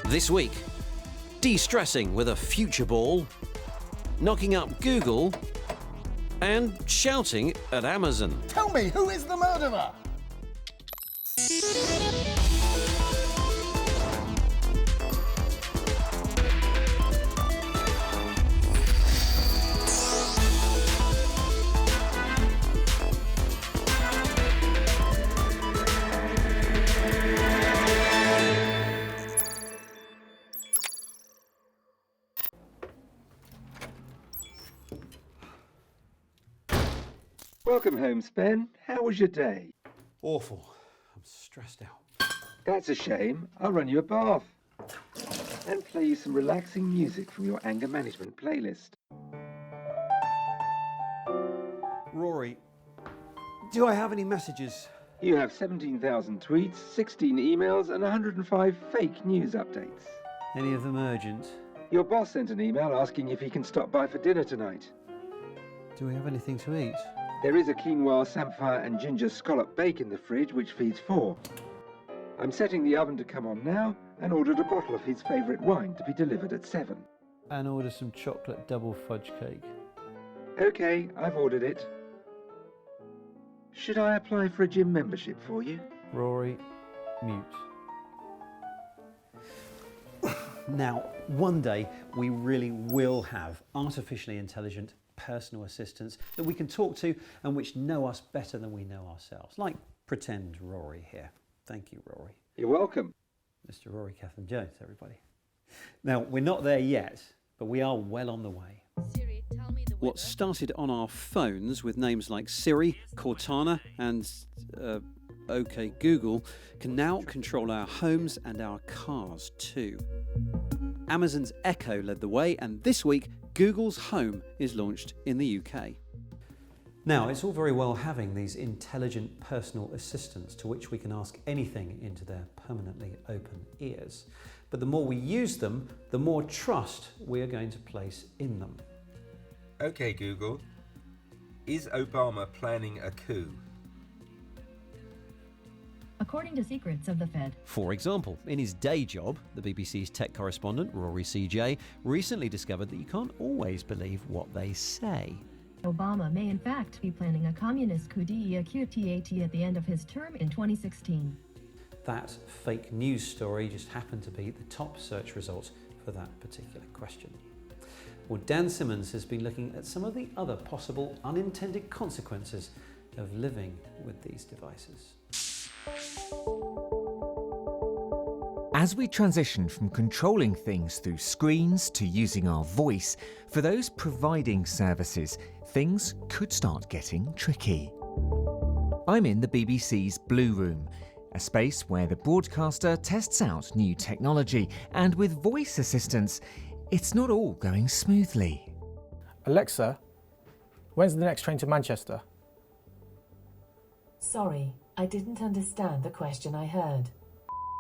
This week, de-stressing with a future ball, knocking up Google, and shouting at Amazon. Tell me, who is the murderer? Welcome home, Spen. How was your day? Awful. I'm stressed out. That's a shame. I'll run you a bath. And play you some relaxing music from your anger management playlist. Rory, do I have any messages? You have 17,000 tweets, 16 emails, and 105 fake news updates. Any of them urgent? Your boss sent an email asking if he can stop by for dinner tonight. Do we have anything to eat? There is a quinoa, samphire, and ginger scallop bake in the fridge, which feeds 4. I'm setting the oven to come on now and ordered a bottle of his favourite wine to be delivered at 7. And order some chocolate double fudge cake. OK, I've ordered it. Should I apply for a gym membership for you? Rory, mute. Now, one day we really will have artificially intelligent personal assistants that we can talk to and which know us better than we know ourselves. Like pretend Rory here. Thank you, Rory. You're welcome. Mr. Rory Cellen-Jones, everybody. Now, we're not there yet, but we are well on the way. Siri, tell me the weather. What started on our phones with names like Siri, Cortana and OK Google can now control our homes and our cars too. Amazon's Echo led the way, and this week Google's Home is launched in the UK. Now, it's all very well having these intelligent personal assistants to which we can ask anything into their permanently open ears. But the more we use them, the more trust we are going to place in them. Okay, Google. Is Obama planning a coup? According to secrets of the Fed. For example, in his day job, the BBC's tech correspondent, Rory CJ, recently discovered that you can't always believe what they say. Obama may in fact be planning a communist coup d'etat at the end of his term in 2016. That fake news story just happened to be the top search results for that particular question. Well, Dan Simmons has been looking at some of the other possible unintended consequences of living with these devices. As we transition from controlling things through screens to using our voice, for those providing services, things could start getting tricky. I'm in the BBC's Blue Room, a space where the broadcaster tests out new technology, and with voice assistants, it's not all going smoothly. Alexa, when's the next train to Manchester? Sorry, I didn't understand the question I heard.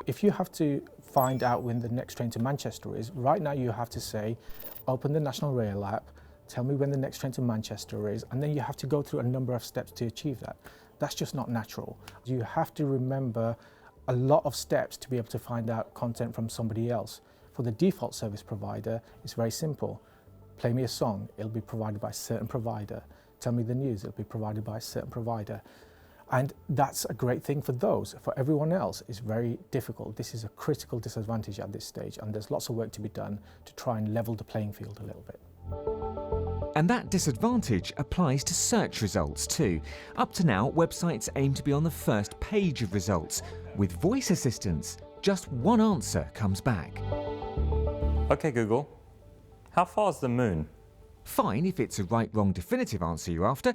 If you have to find out when the next train to Manchester is, right now you have to say, open the National Rail app, tell me when the next train to Manchester is, and then you have to go through a number of steps to achieve that. That's just not natural. You have to remember a lot of steps to be able to find out content from somebody else. For the default service provider, it's very simple. Play me a song, it'll be provided by a certain provider. Tell me the news, it'll be provided by a certain provider. And that's a great thing for those. For everyone else, it's very difficult. This is a critical disadvantage at this stage, and there's lots of work to be done to try and level the playing field a little bit. And that disadvantage applies to search results too. Up to now, websites aim to be on the first page of results. With voice assistants, just one answer comes back. Okay, Google, how far is the moon? Fine if it's a right-wrong definitive answer you're after,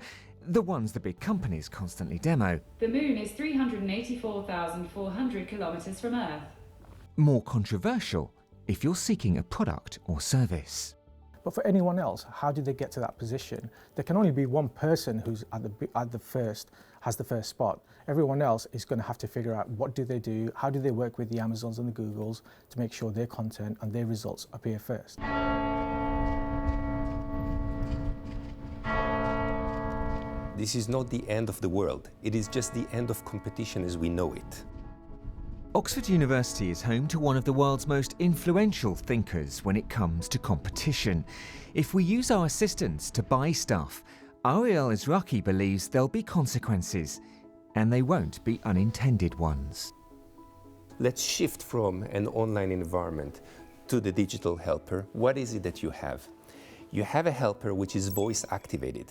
the ones the big companies constantly demo. The moon is 384,400 kilometres from Earth. More controversial if you're seeking a product or service. But for anyone else, how do they get to that position? There can only be one person who's has the first spot. Everyone else is going to have to figure out what do they do, how do they work with the Amazons and the Googles to make sure their content and their results appear first. This is not the end of the world. It is just the end of competition as we know it. Oxford University is home to one of the world's most influential thinkers when it comes to competition. If we use our assistants to buy stuff, Ariel Izraki believes there'll be consequences, and they won't be unintended ones. Let's shift from an online environment to the digital helper. What is it that you have? You have a helper which is voice activated.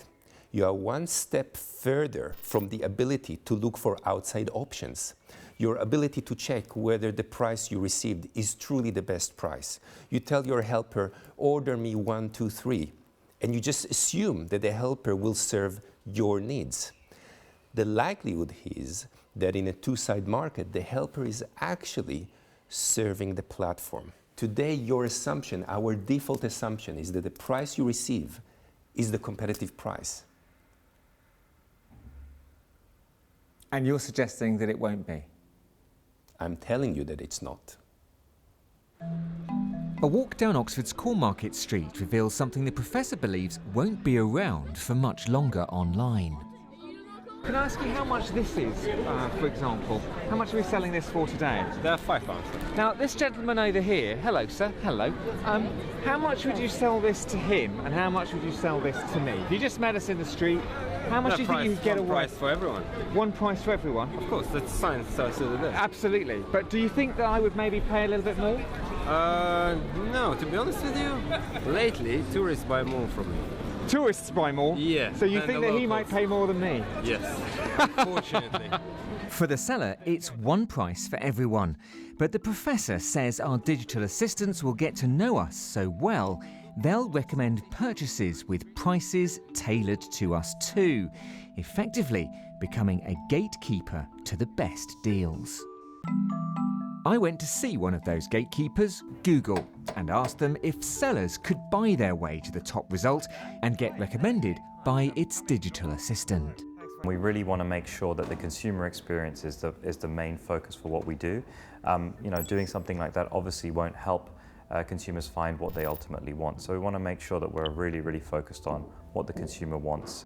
You are one step further from the ability to look for outside options. Your ability to check whether the price you received is truly the best price. You tell your helper, order me 1, 2, 3, and you just assume that the helper will serve your needs. The likelihood is that in a two-side market, the helper is actually serving the platform. Today, your assumption, our default assumption, is that the price you receive is the competitive price. And you're suggesting that it won't be? I'm telling you that it's not. A walk down Oxford's Cornmarket Street reveals something the professor believes won't be around for much longer online. Can I ask you how much this is, for example? How much are we selling this for today? They're £5. Now, this gentleman over here, hello sir, hello. How much would you sell this to him and how much would you sell this to me? If you just met us in the street, how much do you think you could get away? One price for everyone. One price for everyone? Of course, that's science starts with this. Absolutely. But do you think that I would maybe pay a little bit more? No, to be honest with you, lately tourists buy more from me. Tourists buy more? Yeah. So you think that he might pay more than me? Yes, unfortunately. For the seller, it's one price for everyone. But the professor says our digital assistants will get to know us so well, they'll recommend purchases with prices tailored to us too, effectively becoming a gatekeeper to the best deals. I went to see one of those gatekeepers, Google, and asked them if sellers could buy their way to the top result and get recommended by its digital assistant. We really want to make sure that the consumer experience is the main focus for what we do. Doing something like that obviously won't help consumers find what they ultimately want. So we want to make sure that we're really, really focused on what the consumer wants.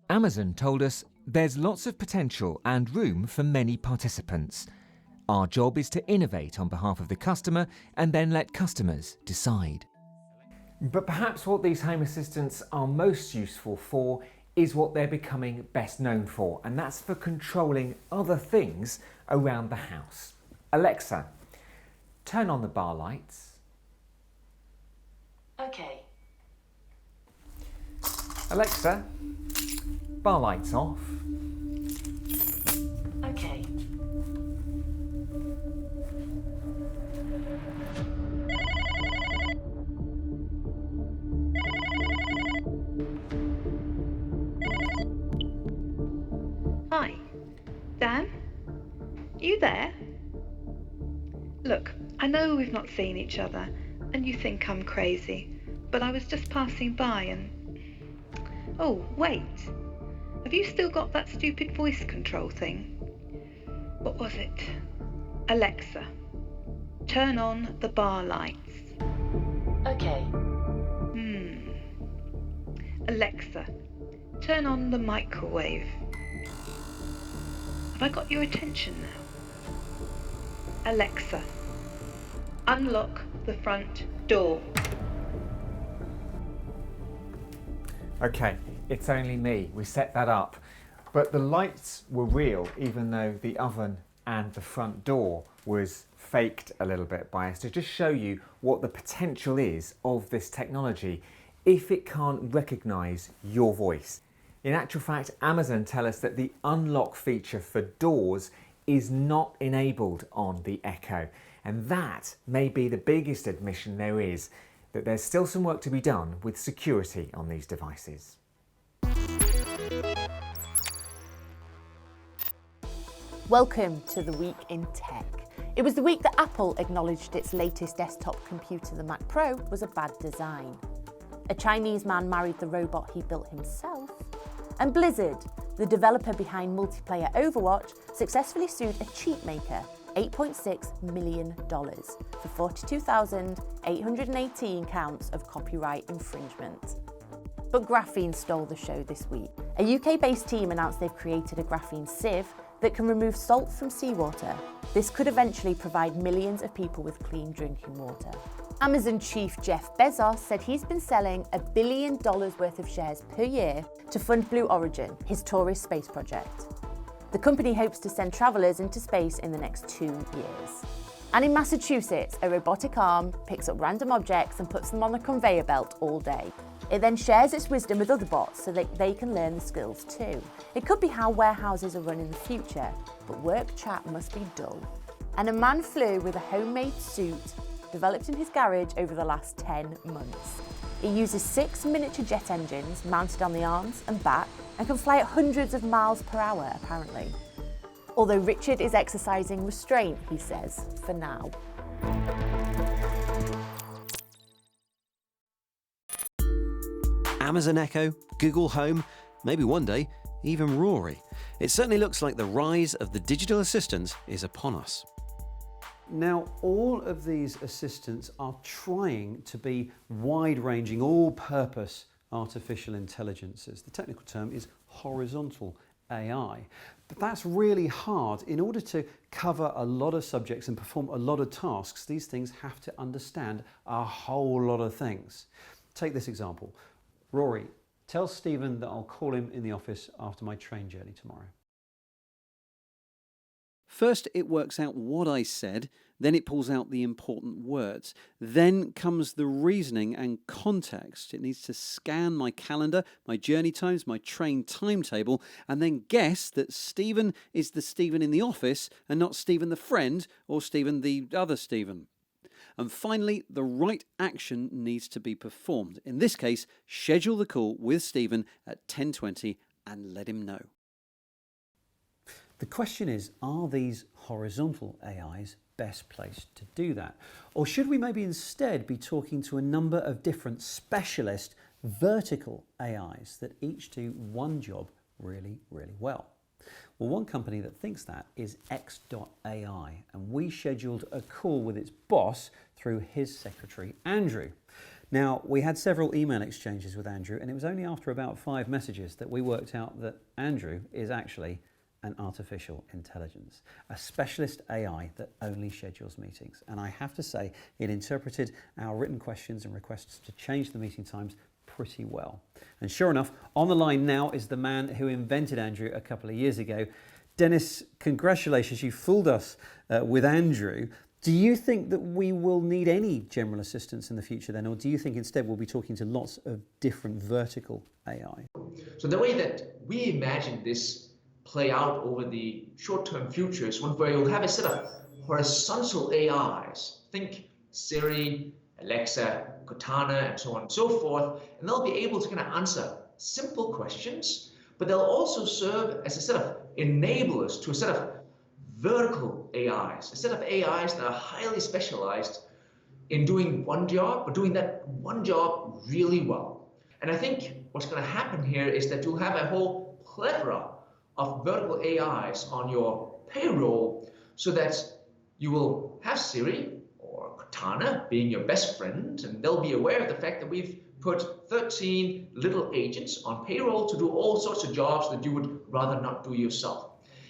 Amazon told us there's lots of potential and room for many participants. Our job is to innovate on behalf of the customer and then let customers decide. But perhaps what these home assistants are most useful for is what they're becoming best known for, and that's for controlling other things around the house. Alexa, turn on the bar lights. Okay. Alexa, bar lights off. Okay. Hi, Dan? You there? Look, I know we've not seen each other, and you think I'm crazy, but I was just passing by and... Oh, wait. Have you still got that stupid voice control thing? What was it? Alexa, turn on the bar lights. Okay. Alexa, turn on the microwave. Have I got your attention now? Alexa, unlock the front door. Okay, it's only me. We set that up. But the lights were real, even though the oven and the front door was faked a little bit by us, to just show you what the potential is of this technology if it can't recognise your voice. In actual fact, Amazon tell us that the unlock feature for doors is not enabled on the Echo. And that may be the biggest admission there is, that there's still some work to be done with security on these devices. Welcome to the Week in Tech. It was the week that Apple acknowledged its latest desktop computer, the Mac Pro, was a bad design. A Chinese man married the robot he built himself. And Blizzard, the developer behind multiplayer Overwatch, successfully sued a cheat maker $8.6 million for 42,818 counts of copyright infringement. But graphene stole the show this week. A UK-based team announced they've created a graphene sieve that can remove salt from seawater. This could eventually provide millions of people with clean drinking water. Amazon chief Jeff Bezos said he's been selling $1 billion worth of shares per year to fund Blue Origin, his tourist space project. The company hopes to send travellers into space in the next 2 years. And in Massachusetts, a robotic arm picks up random objects and puts them on a conveyor belt all day. It then shares its wisdom with other bots so that they can learn the skills too. It could be how warehouses are run in the future, but work chat must be dull. And a man flew with a homemade suit developed in his garage over the last 10 months. It uses 6 miniature jet engines mounted on the arms and back and can fly at hundreds of miles per hour, apparently. Although Richard is exercising restraint, he says, for now. Amazon Echo, Google Home, maybe one day, even Rory. It certainly looks like the rise of the digital assistants is upon us. Now, all of these assistants are trying to be wide-ranging, all-purpose artificial intelligences. The technical term is horizontal AI. But that's really hard. In order to cover a lot of subjects and perform a lot of tasks, these things have to understand a whole lot of things. Take this example. Rory, tell Stephen that I'll call him in the office after my train journey tomorrow. First, it works out what I said, then it pulls out the important words. Then comes the reasoning and context. It needs to scan my calendar, my journey times, my train timetable, and then guess that Stephen is the Stephen in the office and not Stephen the friend or Stephen the other Stephen. And finally, the right action needs to be performed. In this case, schedule the call with Stephen at 10:20 and let him know. The question is, are these horizontal AIs best placed to do that? Or should we maybe instead be talking to a number of different specialist vertical AIs that each do one job really, really well? Well, one company that thinks that is X.AI, and we scheduled a call with its boss through his secretary, Andrew. Now, we had several email exchanges with Andrew, and it was only after about 5 messages that we worked out that Andrew is actually an artificial intelligence, a specialist AI that only schedules meetings. And I have to say, it interpreted our written questions and requests to change the meeting times pretty well. And sure enough, on the line now is the man who invented Andrew a couple of years ago. Dennis, congratulations, you fooled us with Andrew. Do you think that we will need any general assistants in the future then, or do you think instead we'll be talking to lots of different vertical AI? So the way that we imagine this play out over the short-term future is one where you'll have a set of horizontal AIs. Think Siri, Alexa, Cortana, and so on and so forth, and they'll be able to kind of answer simple questions, but they'll also serve as a set of enablers to a set of vertical AIs, a set of AIs that are highly specialized in doing one job, but doing that one job really well. And I think what's going to happen here is that you'll have a whole plethora of vertical AIs on your payroll so that you will have Siri or Cortana being your best friend, and they'll be aware of the fact that we've put 13 little agents on payroll to do all sorts of jobs that you would rather not do yourself.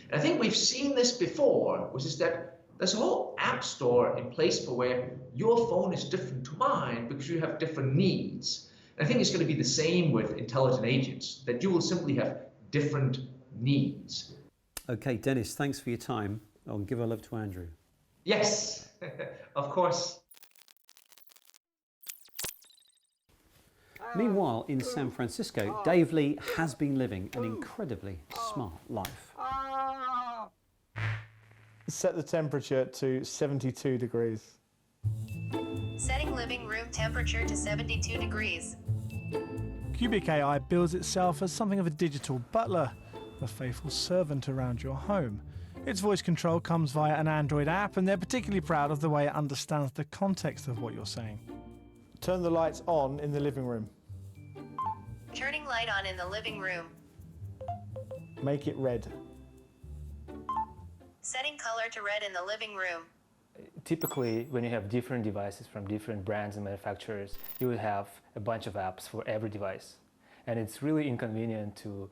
And I think we've seen this before, which is that there's a whole app store in place for where your phone is different to mine because you have different needs. And I think it's going to be the same with intelligent agents, that you will simply have different needs. Okay, Dennis, thanks for your time. I'll give our love to Andrew. Yes, of course. Meanwhile, in San Francisco, Dave Lee has been living an incredibly smart life. Set the temperature to 72 degrees. Setting living room temperature to 72 degrees. Cubic AI bills itself as something of a digital butler, a faithful servant around your home. Its voice control comes via an Android app, and they're particularly proud of the way it understands the context of what you're saying. Turn the lights on in the living room. Turning light on in the living room. Make it red. Setting color to red in the living room. Typically, when you have different devices from different brands and manufacturers, you will have a bunch of apps for every device. And it's really inconvenient to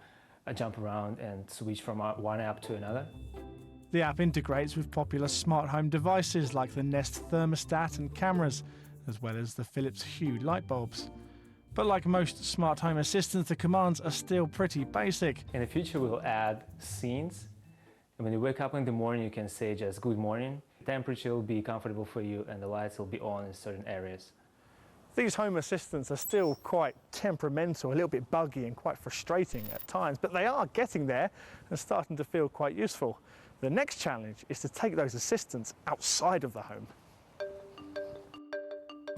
jump around and switch from one app to another. The app integrates with popular smart home devices like the Nest thermostat and cameras, as well as the Philips Hue light bulbs. But like most smart home assistants, the commands are still pretty basic. In the future, we'll add scenes. And when you wake up in the morning, you can say just good morning. Temperature will be comfortable for you and the lights will be on in certain areas. These home assistants are still quite temperamental, a little bit buggy and quite frustrating at times, but they are getting there and starting to feel quite useful. The next challenge is to take those assistants outside of the home.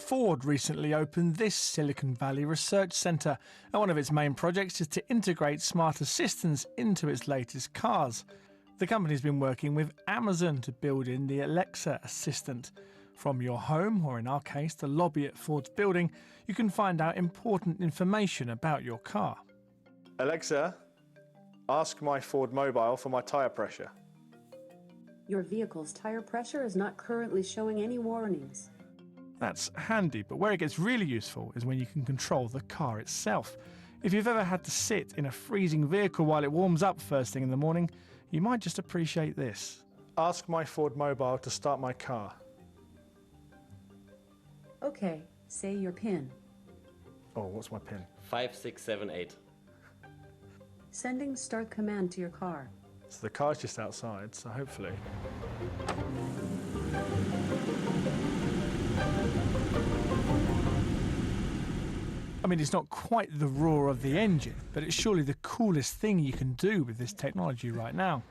Ford recently opened this Silicon Valley research centre, and one of its main projects is to integrate smart assistants into its latest cars. The company's been working with Amazon to build in the Alexa assistant. From your home, or in our case, the lobby at Ford's building, you can find out important information about your car. Alexa, ask my Ford Mobile for my tyre pressure. Your vehicle's tire pressure is not currently showing any warnings. That's handy, but where it gets really useful is when you can control the car itself. If you've ever had to sit in a freezing vehicle while it warms up first thing in the morning, you might just appreciate this. Ask my Ford Mobile to start my car. Okay, say your PIN. Oh, what's my PIN? 5678. Sending start command to your car. So the car's just outside, so hopefully. I mean, it's not quite the roar of the engine, but it's surely the coolest thing you can do with this technology right now.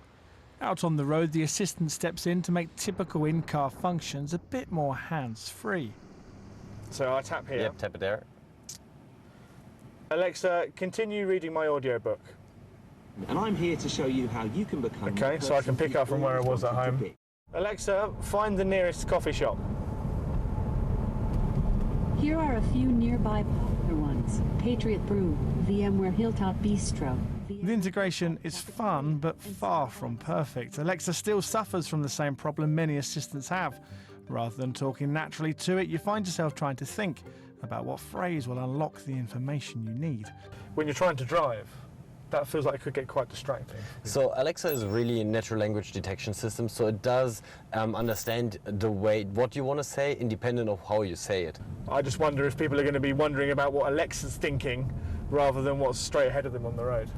Out on the road, the assistant steps in to make typical in-car functions a bit more hands-free. So I tap here. Yep, tap it there. Alexa, continue reading my audiobook. And I'm here to show you how you can become... Okay, so I can pick up from where I was at home. Alexa, find the nearest coffee shop. Here are a few nearby popular ones. Patriot Brew, VMware Hilltop Bistro. The integration is fun, but far from perfect. Alexa still suffers from the same problem many assistants have. Rather than talking naturally to it, you find yourself trying to think about what phrase will unlock the information you need. When you're trying to drive, that feels like it could get quite distracting. So Alexa is really a natural language detection system, so it does understand the way what you want to say independent of how you say it. I just wonder if people are going to be wondering about what Alexa's thinking rather than what's straight ahead of them on the road.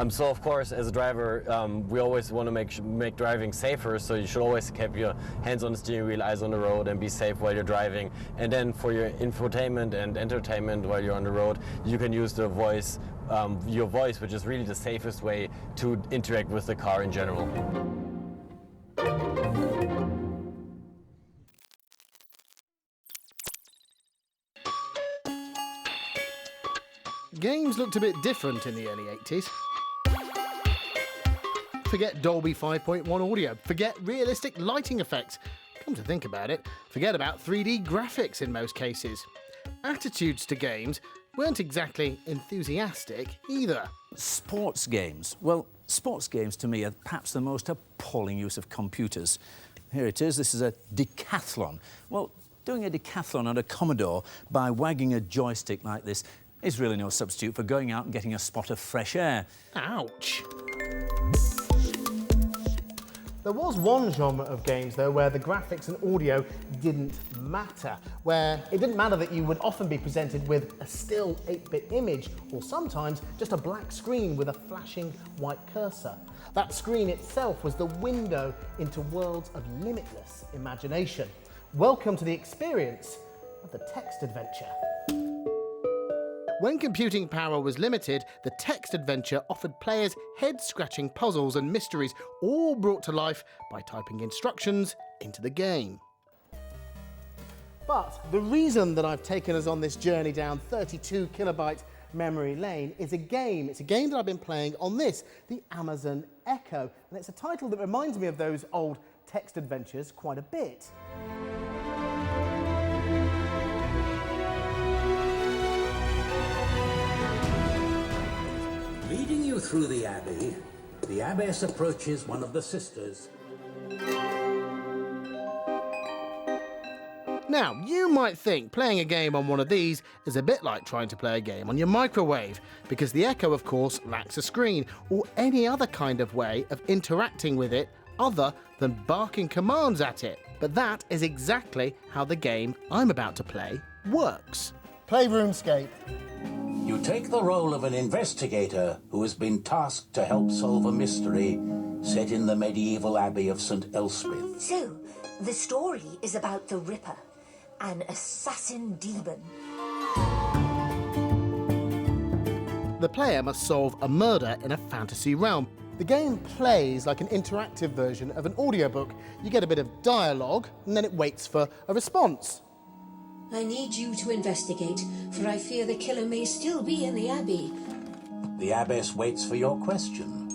So of course, as a driver, we always want to make driving safer, so you should always keep your hands on the steering wheel, eyes on the road, and be safe while you're driving. And then for your infotainment and entertainment while you're on the road, you can use the voice, your voice, which is really the safest way to interact with the car in general. Games looked a bit different in the early 80s. Forget Dolby 5.1 audio, forget realistic lighting effects. Come to think about it, forget about 3D graphics in most cases. Attitudes to games weren't exactly enthusiastic either. Sports games. Well, sports games to me are perhaps the most appalling use of computers. Here it is, this is a decathlon. Well, doing a decathlon on a Commodore by wagging a joystick like this is really no substitute for going out and getting a spot of fresh air. Ouch. There was one genre of games, though, where the graphics and audio didn't matter, where it didn't matter that you would often be presented with a still 8-bit image, or sometimes just a black screen with a flashing white cursor. That screen itself was the window into worlds of limitless imagination. Welcome to the experience of the text adventure. When computing power was limited, the text adventure offered players head-scratching puzzles and mysteries, all brought to life by typing instructions into the game. But the reason that I've taken us on this journey down 32 kilobyte memory lane is a game. It's a game that I've been playing on this, the Amazon Echo. And it's a title that reminds me of those old text adventures quite a bit. Leading you through the abbey, the abbess approaches one of the sisters. Now, you might think playing a game on one of these is a bit like trying to play a game on your microwave, because the Echo, of course, lacks a screen or any other kind of way of interacting with it other than barking commands at it. But that is exactly how the game I'm about to play works. Play RuneScape. You take the role of an investigator who has been tasked to help solve a mystery set in the medieval abbey of St. Elspeth. So, the story is about the Ripper, an assassin demon. The player must solve a murder in a fantasy realm. The game plays like an interactive version of an audiobook. You get a bit of dialogue, and then it waits for a response. I need you to investigate, for I fear the killer may still be in the Abbey. The abbess waits for your question.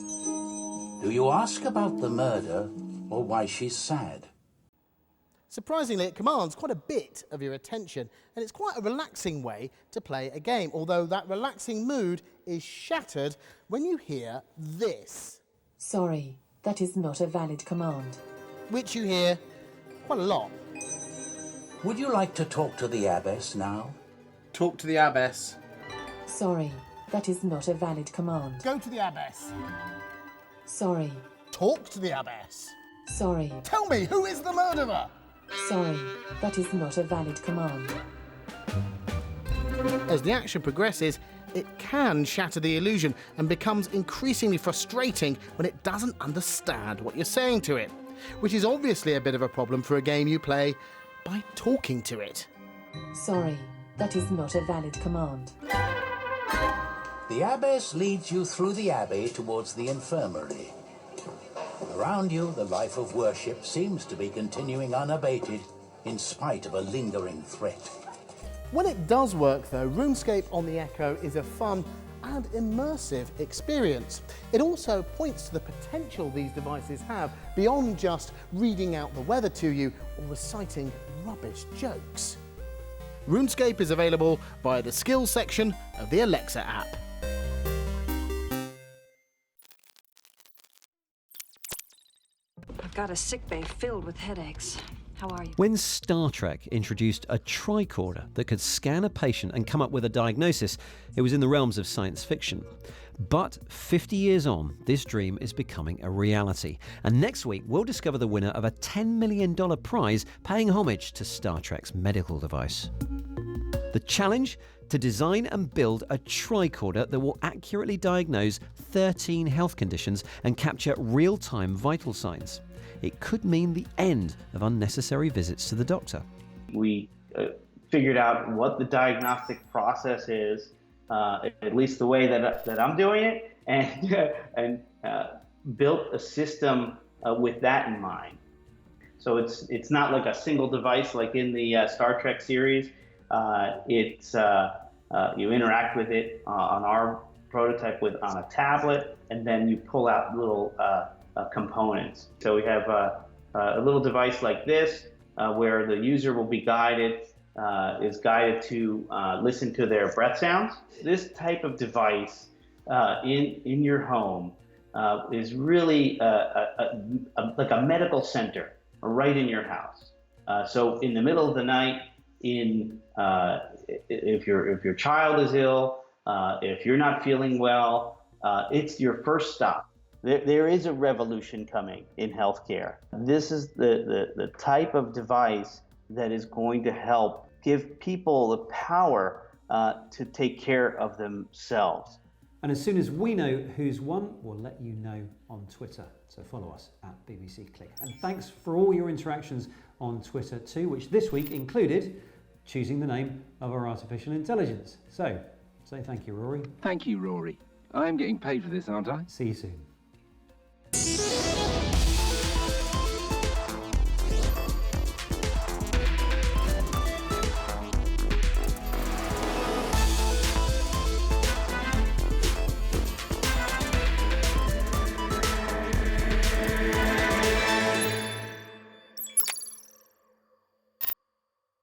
Do you ask about the murder or why she's sad? Surprisingly, it commands quite a bit of your attention, and it's quite a relaxing way to play a game, although that relaxing mood is shattered when you hear this. Sorry, that is not a valid command. Which you hear quite a lot. Would you like to talk to the abbess now? Talk to the abbess. Sorry, that is not a valid command. Go to the abbess. Sorry. Talk to the abbess. Sorry. Tell me, who is the murderer? Sorry, that is not a valid command. As the action progresses, it can shatter the illusion and becomes increasingly frustrating when it doesn't understand what you're saying to it, which is obviously a bit of a problem for a game you play by talking to it. Sorry, that is not a valid command. The abbess leads you through the abbey towards the infirmary. Around you, the life of worship seems to be continuing unabated in spite of a lingering threat. When it does work, though, RuneScape on the Echo is a fun and immersive experience. It also points to the potential these devices have beyond just reading out the weather to you or reciting rubbish jokes. RuneScape is available via the skills section of the Alexa app. I've got a sickbay filled with headaches. How are you? When Star Trek introduced a tricorder that could scan a patient and come up with a diagnosis, it was in the realms of science fiction. But 50 years on, this dream is becoming a reality. And next week, we'll discover the winner of a $10 million prize paying homage to Star Trek's medical device. The challenge? To design and build a tricorder that will accurately diagnose 13 health conditions and capture real-time vital signs. It could mean the end of unnecessary visits to the doctor. We figured out what the diagnostic process is, at least the way that I'm doing it, and built a system with that in mind. So it's not like a single device like in the Star Trek series. You interact with it on our prototype on a tablet, and then you pull out little components. So we have a little device like this where the user will be is guided to listen to their breath sounds. This type of device in your home is really like a medical center right in your house. So in the middle of the night, if your child is ill, if you're not feeling well, it's your first stop. There is a revolution coming in healthcare. This is the type of device that is going to help give people the power to take care of themselves. And as soon as we know who's won, we'll let you know on Twitter. So follow us at BBC Click. And thanks for all your interactions on Twitter too, which this week included choosing the name of our artificial intelligence. So say thank you, Rory. Thank you, Rory. I'm getting paid for this, aren't I? See you soon.